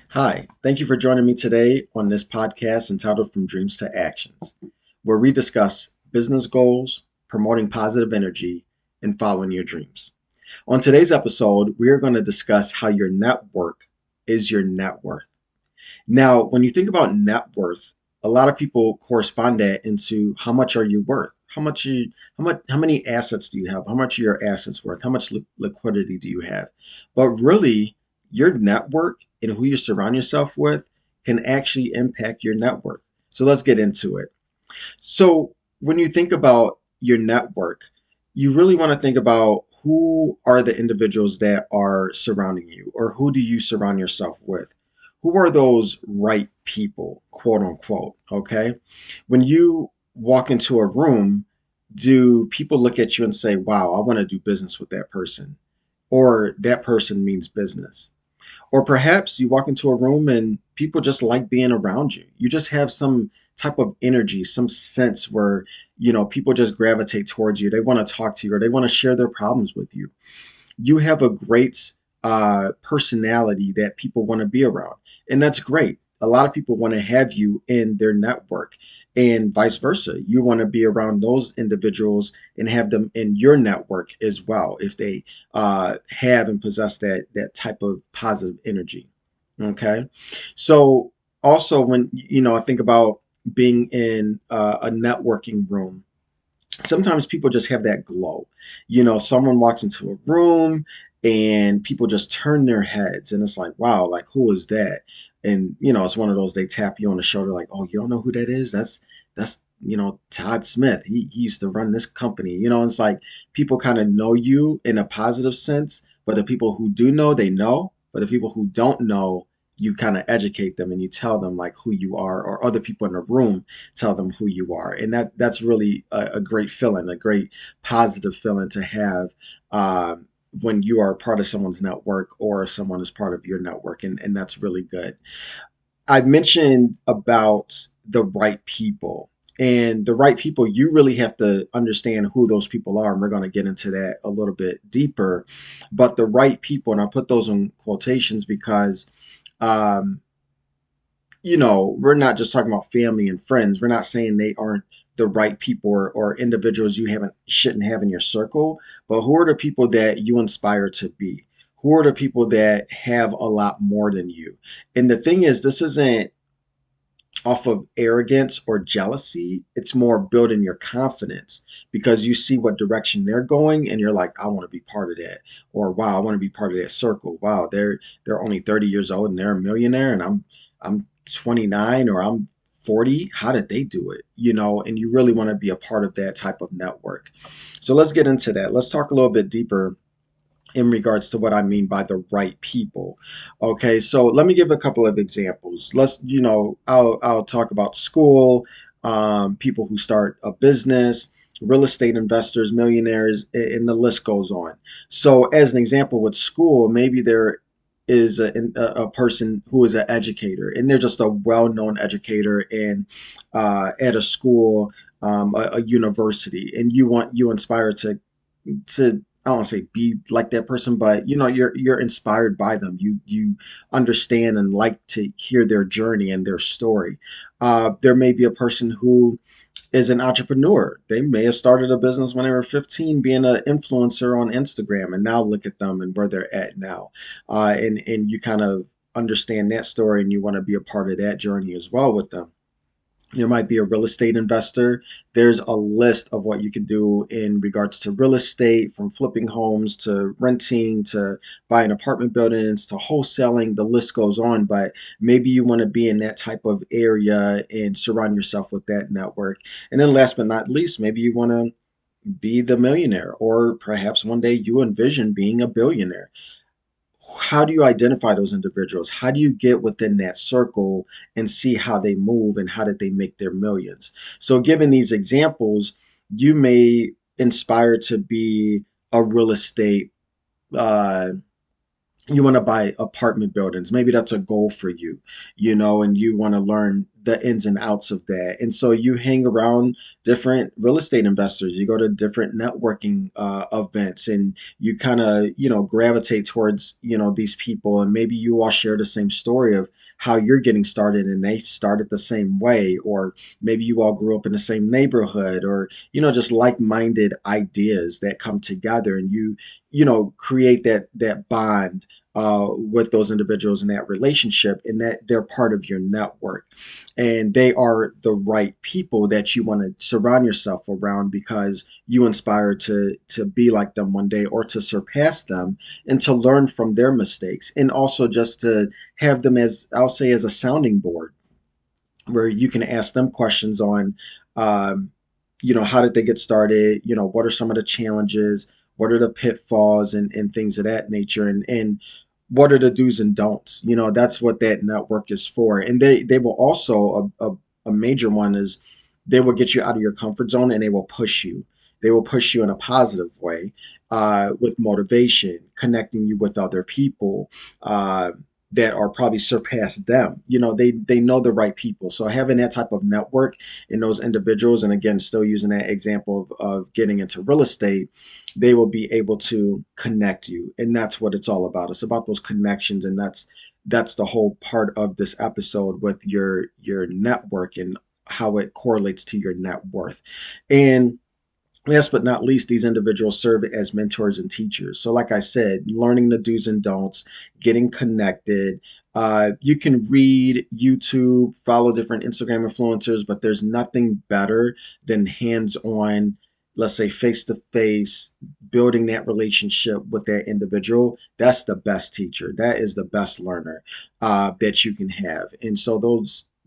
Hi, thank you for joining me today on this podcast entitled From Dreams to Actions, where we discuss business goals, promoting positive energy, and following your dreams. On today's episode, we are going to discuss how your network is your net worth. Now, when you think about net worth, a lot of people correspond that into how much are you worth? How many assets do you have? How much are your assets worth? How much liquidity do you have? But really, your network and who you surround yourself with can actually impact your net worth. So let's get into it. So when you think about your network, you really want to think about who are the individuals that are surrounding you, or who do you surround yourself with? Who are those right people, quote unquote? Okay. When you walk into a room, do people look at you and say, wow, I want to do business with that person? Or that person means business? Or perhaps you walk into a room and people just like being around you. You just have some type of energy, some sense where, people just gravitate towards you. They want to talk to you or they want to share their problems with you. You have a great personality that people want to be around. And that's great. A lot of people want to have you in their network and vice versa. You want to be around those individuals and have them in your network as well if they have and possess that type of positive energy. Okay. So also when, I think about being in a networking room, sometimes people just have that glow. Someone walks into a room and people just turn their heads and it's like, wow, like who is that? And it's one of those they tap you on the shoulder like, oh, you don't know who that is? That's Todd Smith. He used to run this company. It's like people kind of know you in a positive sense, but the people who do know, they know. But the people who don't know, you kind of educate them and you tell them like who you are, or other people in the room tell them who you are, and that's really a great feeling, a great positive feeling to have when you are part of someone's network or someone is part of your network, and that's really good. I mentioned about the right people. And the right people, you really have to understand who those people are. And we're going to get into that a little bit deeper. But the right people, and I put those in quotations because um, we're not just talking about family and friends. We're not saying they aren't the right people, or individuals you haven't shouldn't have in your circle, but who are the people that you inspire to be? Who are the people that have a lot more than you? And the thing is, this isn't off of arrogance or jealousy. It's more building your confidence because you see what direction they're going and you're like, I want to be part of that. Or wow, I want to be part of that circle. Wow, they're only 30 years old and they're a millionaire and I'm 29 or I'm 40. How did they do it? And you really want to be a part of that type of network. So let's get into that. Let's talk a little bit deeper in regards to what I mean by the right people. Okay, so let me give a couple of examples. I'll talk about school, people who start a business, real estate investors, millionaires, and the list goes on. So, as an example, with school, maybe there is a person who is an educator, and they're just a well-known educator and at a school, a university, and you inspire to I don't want to say be like that person, but you're inspired by them. You understand and like to hear their journey and their story. There may be a person who is an entrepreneur. They may have started a business when they were 15, being an influencer on Instagram, and now look at them and where they're at now. And you kind of understand that story, and you want to be a part of that journey as well with them. There might be a real estate investor. There's a list of what you can do in regards to real estate, from flipping homes to renting to buying apartment buildings to wholesaling. The list goes on, but maybe you want to be in that type of area and surround yourself with that network. And then last but not least, maybe you want to be the millionaire, or perhaps one day you envision being a billionaire. How do you identify those individuals? How do you get within that circle and see how they move and how did they make their millions? So, given these examples, you may inspire to be a real estate. You want to buy apartment buildings. Maybe that's a goal for you, and you want to learn the ins and outs of that. And so you hang around different real estate investors, you go to different networking events, and you kind of, gravitate towards, these people. And maybe you all share the same story of how you're getting started and they started the same way. Or maybe you all grew up in the same neighborhood, or, just like-minded ideas that come together, and create that bond with those individuals in that relationship, and that they're part of your network, and they are the right people that you want to surround yourself around, because you inspire to be like them one day, or to surpass them, and to learn from their mistakes, and also just to have them, as I'll say, as a sounding board, where you can ask them questions on, um, how did they get started? What are some of the challenges? What are the pitfalls, and things of that nature? And what are the do's and don'ts? That's what that network is for. And they will also, a major one is, they will get you out of your comfort zone, and they will push you. They will push you in a positive way, with motivation, connecting you with other people, that are probably surpass them. They know the right people. So having that type of network in those individuals, and again, still using that example of getting into real estate, they will be able to connect you. And that's what it's all about. It's about those connections. And that's the whole part of this episode, with your network, and how it correlates to your net worth. And last but not least, these individuals serve as mentors and teachers. So, like I said, learning the do's and don'ts, getting connected. You can read YouTube, follow different Instagram influencers, but there's nothing better than hands on, let's say face to face, building that relationship with that individual. That's the best teacher. That is the best learner that you can have. And so,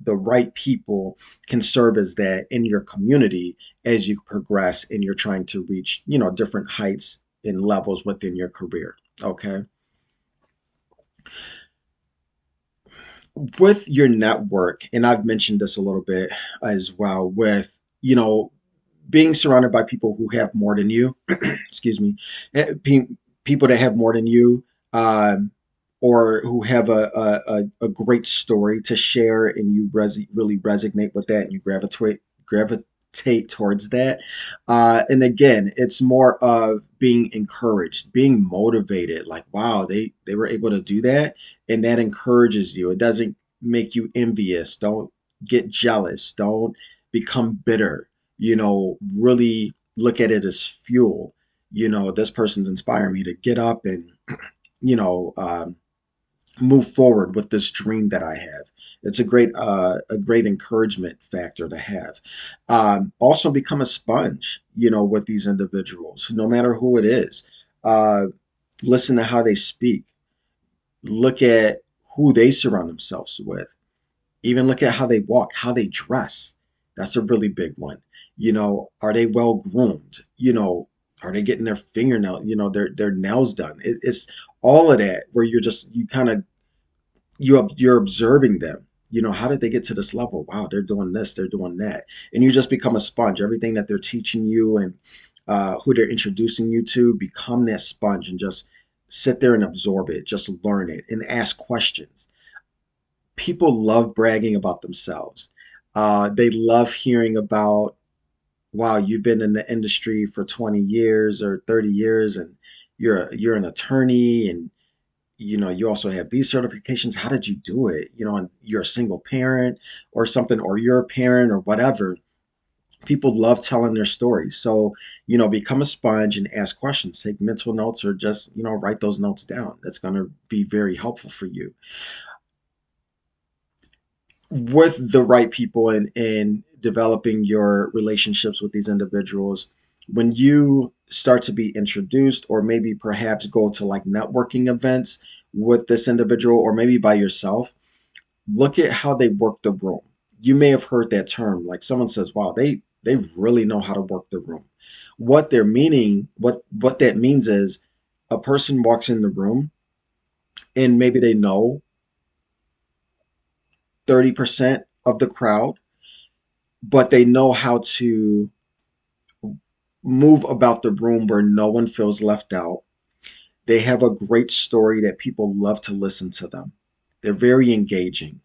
the right people can serve as that in your community as you progress and you're trying to reach, different heights and levels within your career. Okay. With your network, and I've mentioned this a little bit as well, with, being surrounded by people who have more than you, excuse me, people that have more than you, um, or who have a great story to share, and you really resonate with that, and you gravitate towards that. And again, it's more of being encouraged, being motivated. Like, wow, they were able to do that, and that encourages you. It doesn't make you envious. Don't get jealous. Don't become bitter. Really look at it as fuel. This person's inspiring me to get up and you know um, move forward with this dream that I have. It's a great encouragement factor to have. Also, become a sponge, with these individuals, no matter who it is. Uh, Listen to how they speak. Look at who they surround themselves with. Even look at how they walk, how they dress. That's a really big one. Are they well groomed? Are they getting their fingernail, their nails done? It's all of that, where you kind of, you're observing them. How did they get to this level? Wow, they're doing this, they're doing that, and you just become a sponge. Everything that they're teaching you, and who they're introducing you to, become that sponge, and just sit there and absorb it. Just learn it and ask questions. People love bragging about themselves. They love hearing about, wow, you've been in the industry for 20 years or 30 years, and you're an attorney, and you also have these certifications. How did you do it? And you're a single parent or something, or you're a parent or whatever. People love telling their stories. So, become a sponge and ask questions, take mental notes, or just, write those notes down. That's going to be very helpful for you. With the right people, and developing your relationships with these individuals, when you start to be introduced, or maybe perhaps go to like networking events with this individual, or maybe by yourself, look at how they work the room. You may have heard that term, like someone says, wow, they really know how to work the room. What that means is, a person walks in the room, and maybe they know 30% of the crowd, but they know how to move about the room where no one feels left out. They have a great story that people love to listen to them. They're very engaging.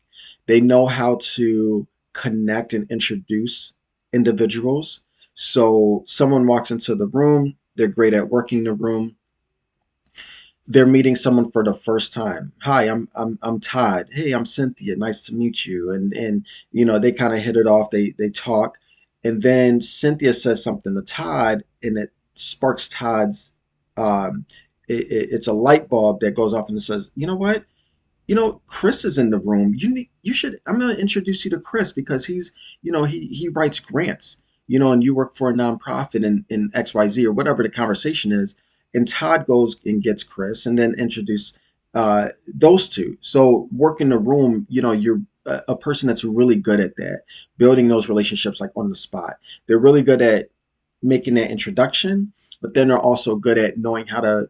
They know how to connect and introduce individuals. So someone walks into the room, they're great at working the room, they're meeting someone for the first time. Hi, I'm Todd. Hey, I'm Cynthia. Nice to meet you. And they kind of hit it off. They talk, and then Cynthia says something to Todd, and it sparks Todd's. Um, it's a light bulb that goes off, and it says, you know what? Chris is in the room. You should. I'm going to introduce you to Chris because he writes grants. And you work for a nonprofit in XYZ or whatever the conversation is. And Todd goes and gets Chris, and then introduce those two. So work in the room. You're a person that's really good at that, building those relationships like on the spot. They're really good at making that introduction, but then they're also good at knowing how to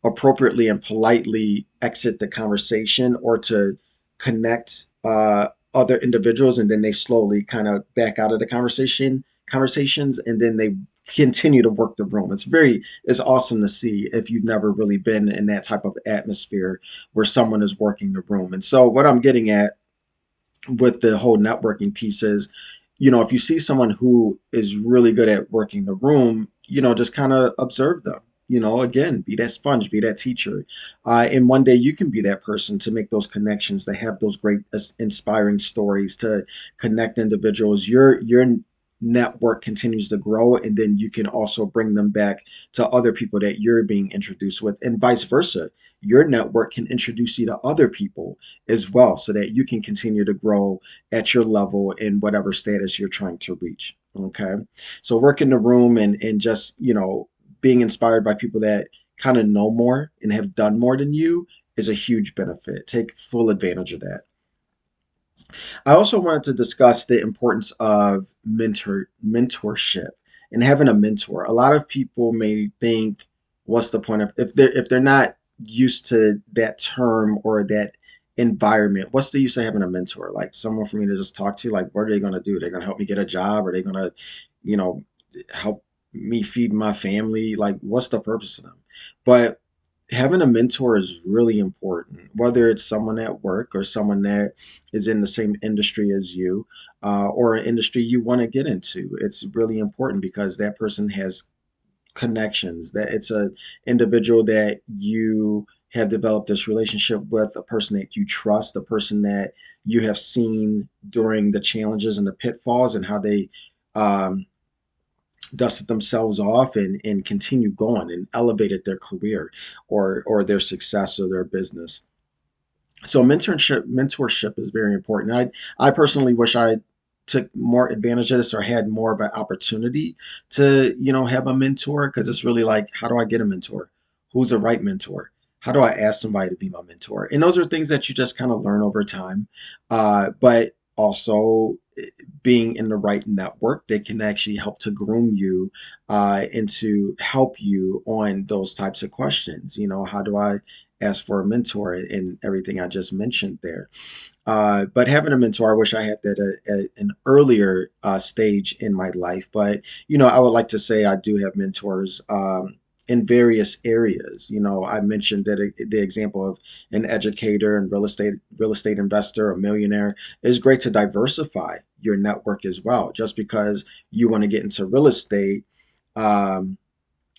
appropriately and politely exit the conversation or to connect other individuals, and then they slowly kind of back out of the conversations, and then they continue to work the room. It's awesome to see if you've never really been in that type of atmosphere where someone is working the room. And so what I'm getting at with the whole networking piece is, if you see someone who is really good at working the room, just kind of observe them. Again, be that sponge, be that teacher. And one day you can be that person to make those connections, to have those great, inspiring stories, to connect individuals. Your network continues to grow, and then you can also bring them back to other people that you're being introduced with, and vice versa. Your network can introduce you to other people as well, so that you can continue to grow at your level in whatever status you're trying to reach. Okay. So work in the room, and just, being inspired by people that kind of know more and have done more than you is a huge benefit. Take full advantage of that. I also wanted to discuss the importance of mentorship and having a mentor. A lot of people may think, what's the point of, if they're not used to that term or that environment, what's the use of having a mentor? Like someone for me to just talk to, like what are they going to do? They're going to help me get a job? Are they going to, you know, help me feed my family? Like what's the purpose of them? But having a mentor is really important, whether it's someone at work or someone that is in the same industry as you, or an industry you want to get into. It's really important because that person has connections, that it's a individual that you have developed this relationship with, a person that you trust, a person that you have seen during the challenges and the pitfalls, and how they um, dusted themselves off and continue going and elevated their career or their success or their business. So mentorship is very important. I personally wish I took more advantage of this or had more of an opportunity to, have a mentor, because it's really like, how do I get a mentor? Who's the right mentor? How do I ask somebody to be my mentor? And those are things that you just kind of learn over time. But also being in the right network that can actually help to groom you, and to help you on those types of questions. How do I ask for a mentor, and everything I just mentioned there? But having a mentor, I wish I had that at an earlier stage in my life. But I would like to say I do have mentors. In various areas. I mentioned that the example of an educator and real estate investor, a millionaire, is great to diversify your network as well. Just because you want to get into real estate, um,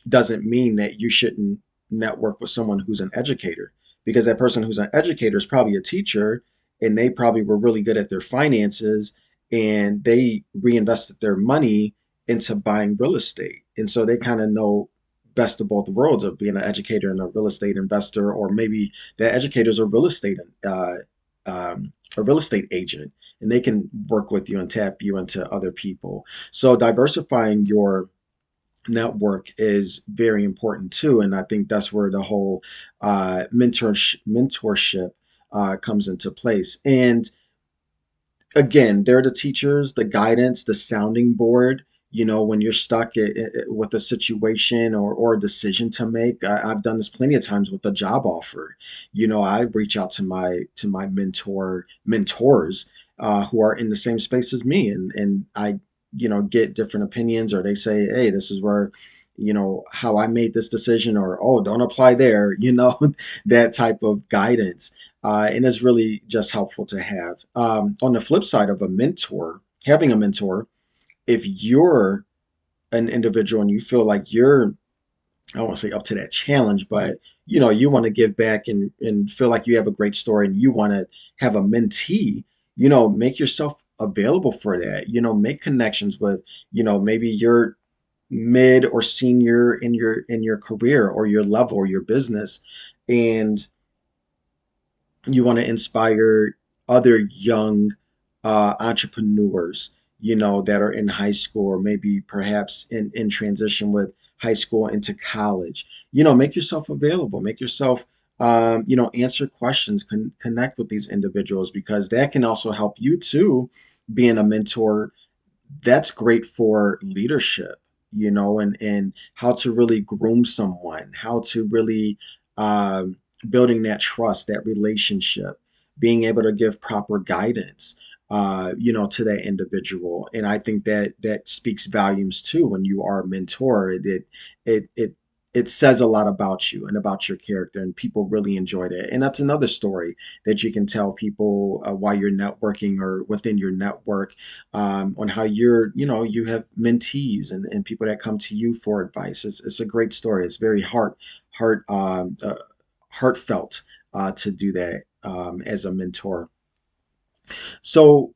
doesn't mean that you shouldn't network with someone who's an educator, because that person who's an educator is probably a teacher, and they probably were really good at their finances, and they reinvested their money into buying real estate. And so they kind of know best of both worlds of being an educator and a real estate investor, or maybe the educator's a real estate agent, and they can work with you and tap you into other people. So diversifying your network is very important too, and I think that's where the whole mentorship comes into place. And again, they're the teachers, the guidance, the sounding board. When you're stuck with a situation or a decision to make. I've done this plenty of times with a job offer. I reach out to my mentors, who are in the same space as me, and I get different opinions, or they say, hey, this is where how I made this decision, or, oh, don't apply there, that type of guidance. And it's really just helpful to have. On the flip side of having a mentor, if you're an individual and you feel like you're, I don't want to say up to that challenge, but you want to give back and feel like you have a great story and you want to have a mentee, make yourself available for that. Make connections with, maybe your mid or senior in your career or your level or your business, and you want to inspire other young entrepreneurs, that are in high school, or maybe perhaps in transition with high school into college. Make yourself available, make yourself, answer questions, connect with these individuals, because that can also help you too. Being a mentor, that's great for leadership, and how to really groom someone, how to really, building that trust, that relationship, being able to give proper guidance, to that individual. And I think that that speaks volumes too. When you are a mentor, it says a lot about you and about your character, and people really enjoy that. And that's another story that you can tell people, while you're networking or within your network, on how you have mentees and people that come to you for advice. It's a great story. It's very heartfelt, to do that, as a mentor. So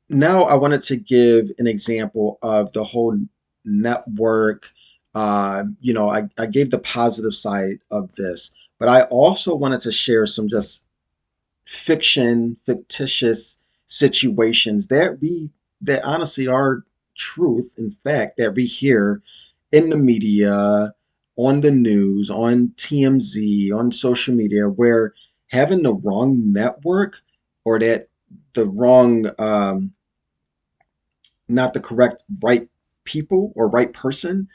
now I wanted to give an example of the whole network. I gave the positive side of this, but I also wanted to share some just fictitious situations that honestly are truth, in fact, that we hear in the media, on the news, on TMZ, on social media, where having the wrong network, or that the wrong, not the correct right people or right person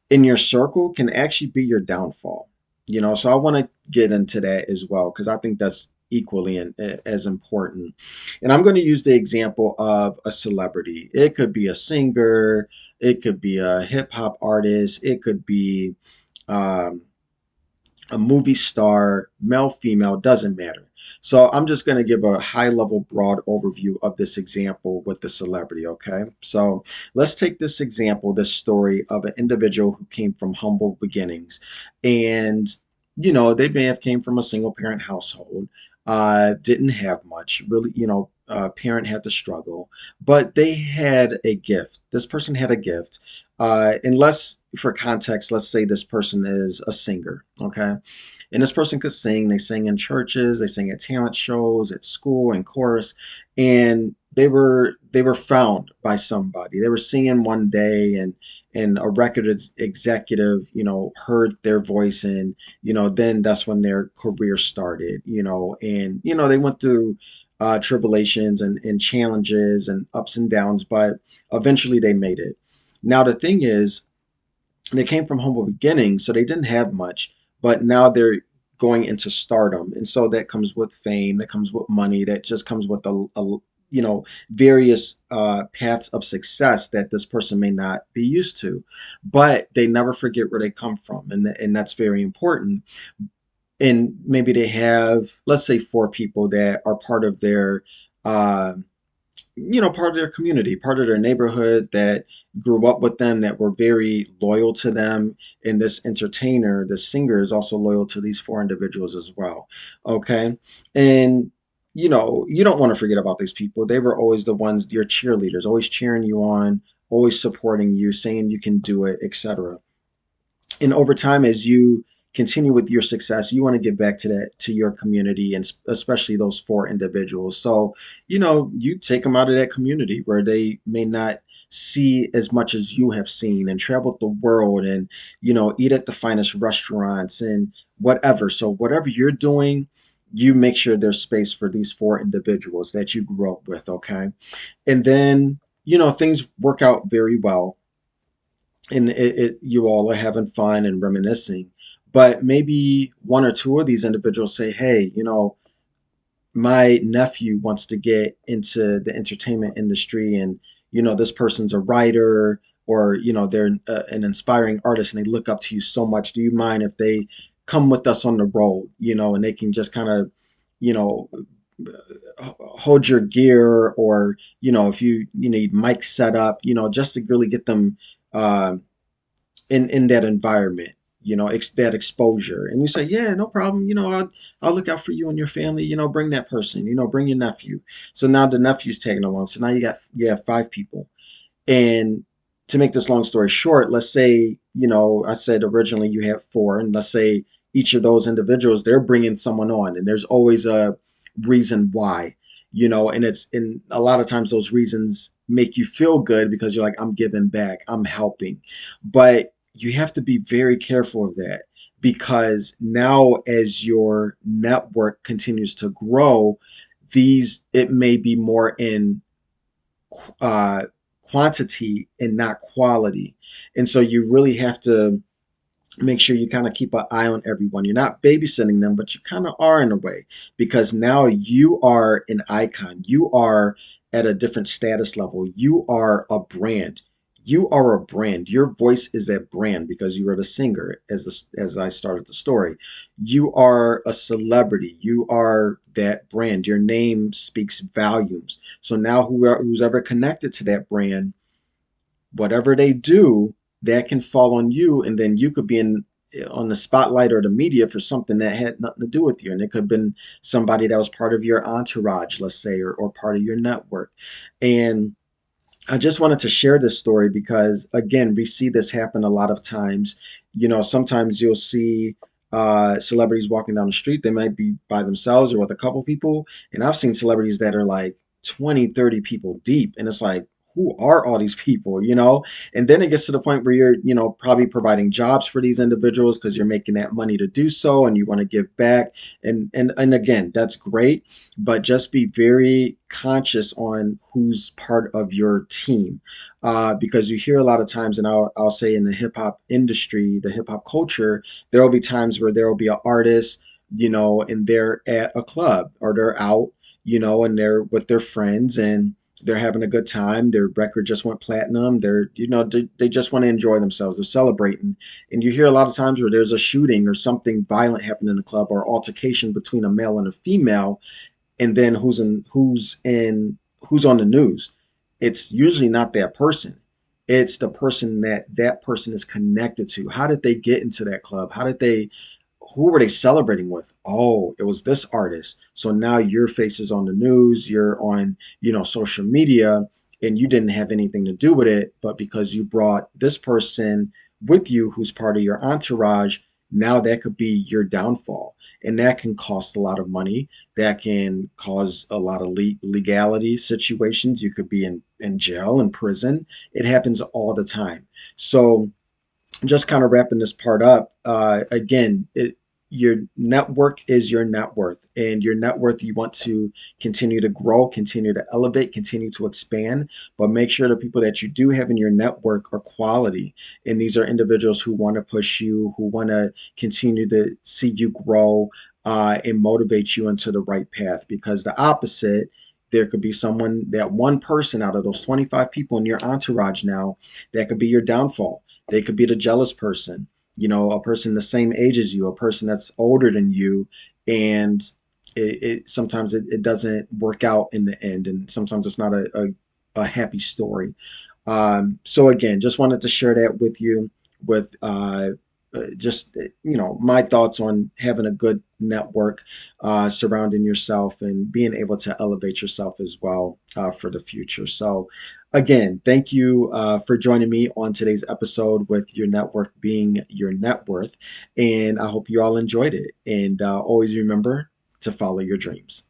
in your circle, can actually be your downfall. So I want to get into that as well, because I think that's equally as important. And I'm going to use the example of a celebrity. It could be a singer, it could be a hip hop artist, it could be, um, a movie star, male, female, doesn't matter. So I'm just going to give a high level, broad overview of this example with the celebrity. Okay. So let's take this example, this story of an individual who came from humble beginnings. And, they may have came from a single parent household, didn't have much really, parent had to struggle, but they had a gift. This person had a gift. Unless, for context, let's say this person is a singer, okay? And this person could sing. They sang in churches, they sang at talent shows, at school, in chorus, and they were found by somebody. They were singing one day, and a record executive, heard their voice, and then that's when their career started. And they went through, tribulations and challenges and ups and downs, but eventually they made it. Now the thing is, they came from humble beginnings, so they didn't have much, but now they're going into stardom, and so that comes with fame, that comes with money, that just comes with various, paths of success that this person may not be used to, but they never forget where they come from, and that's very important. And maybe they have, let's say, four people that are uh, part of their community, part of their neighborhood, that grew up with them, that were very loyal to them. And this entertainer, the singer, is also loyal to these four individuals as well. Okay. And, you don't want to forget about these people. They were always the ones, your cheerleaders, always cheering you on, always supporting you, saying you can do it, etc. And over time, as you continue with your success, you want to give back to your community, and especially those four individuals. So you take them out of that community where they may not see as much as you have seen, and travel the world, and eat at the finest restaurants and whatever. So whatever you're doing, you make sure there's space for these four individuals that you grew up with. Okay. And then things work out very well, and you all are having fun and reminiscing. But maybe one or two of these individuals say, hey, my nephew wants to get into the entertainment industry, and this person's a writer, or they're an inspiring artist and they look up to you so much, do you mind if they come with us on the road, and they can just kind of, you know hold your gear, or if you need mic set up, just to really get them uh, in that environment, that exposure. And you say, yeah, no problem, I'll look out for you and your family, bring that person, bring your nephew. So now the nephew's tagging along, so now you have 5 people. And to make this long story short, let's say, I said originally you have 4, and let's say each of those individuals, they're bringing someone on, and there's always a reason why, and a lot of times those reasons make you feel good because you're like, I'm giving back, I'm helping. But you have to be very careful of that, because now as your network continues to grow, it may be more in uh, quantity and not quality. And so you really have to make sure you kind of keep an eye on everyone. You're not babysitting them, but you kind of are in a way, because now you are an icon. You are at a different status level. You are a brand. You are a brand. Your voice is that brand because you are the singer, as I started the story. You are a celebrity. You are that brand. Your name speaks volumes. So now who's ever connected to that brand, whatever they do, that can fall on you, and then you could be on the spotlight or the media for something that had nothing to do with you. And it could have been somebody that was part of your entourage, let's say, or part of your network. And I just wanted to share this story because, again, we see this happen a lot of times. Sometimes you'll see celebrities walking down the street. They might be by themselves or with a couple people. And I've seen celebrities that are like 20, 30 people deep. And it's like, who are all these people, And then it gets to the point where you're, probably providing jobs for these individuals because you're making that money to do so and you want to give back. And again, that's great, but just be very conscious on who's part of your team, because you hear a lot of times, and I'll say in the hip hop industry, the hip hop culture, there will be times where there will be an artist, and they're at a club or they're out, and they're with their friends and they're having a good time. Their record just went platinum. They just want to enjoy themselves. They're celebrating. And you hear a lot of times where there's a shooting or something violent happening in the club, or altercation between a male and a female, and then who's on the news. It's usually not that person. It's the person that person is connected to. How did they get into that club? Who were they celebrating with? Oh, it was this artist. So now your face is on the news, you're on, social media, and you didn't have anything to do with it, but because you brought this person with you who's part of your entourage, now that could be your downfall. And that can cost a lot of money. That can cause a lot of legality situations. You could be in jail, in prison. It happens all the time. So just kind of wrapping this part up, again, your network is your net worth, and your net worth, you want to continue to grow, continue to elevate, continue to expand, but make sure the people that you do have in your network are quality. And these are individuals who want to push you, who want to continue to see you grow, and motivate you into the right path. Because the opposite, there could be that one person out of those 25 people in your entourage now, that could be your downfall. They could be the jealous person, a person the same age as you, a person that's older than you, and sometimes it doesn't work out in the end, and sometimes it's not a happy story. So again, just wanted to share that with you, with just my thoughts on having a good network surrounding yourself and being able to elevate yourself as well for the future. So again, thank you for joining me on today's episode with your network being your net worth, and I hope you all enjoyed it. And always remember to follow your dreams.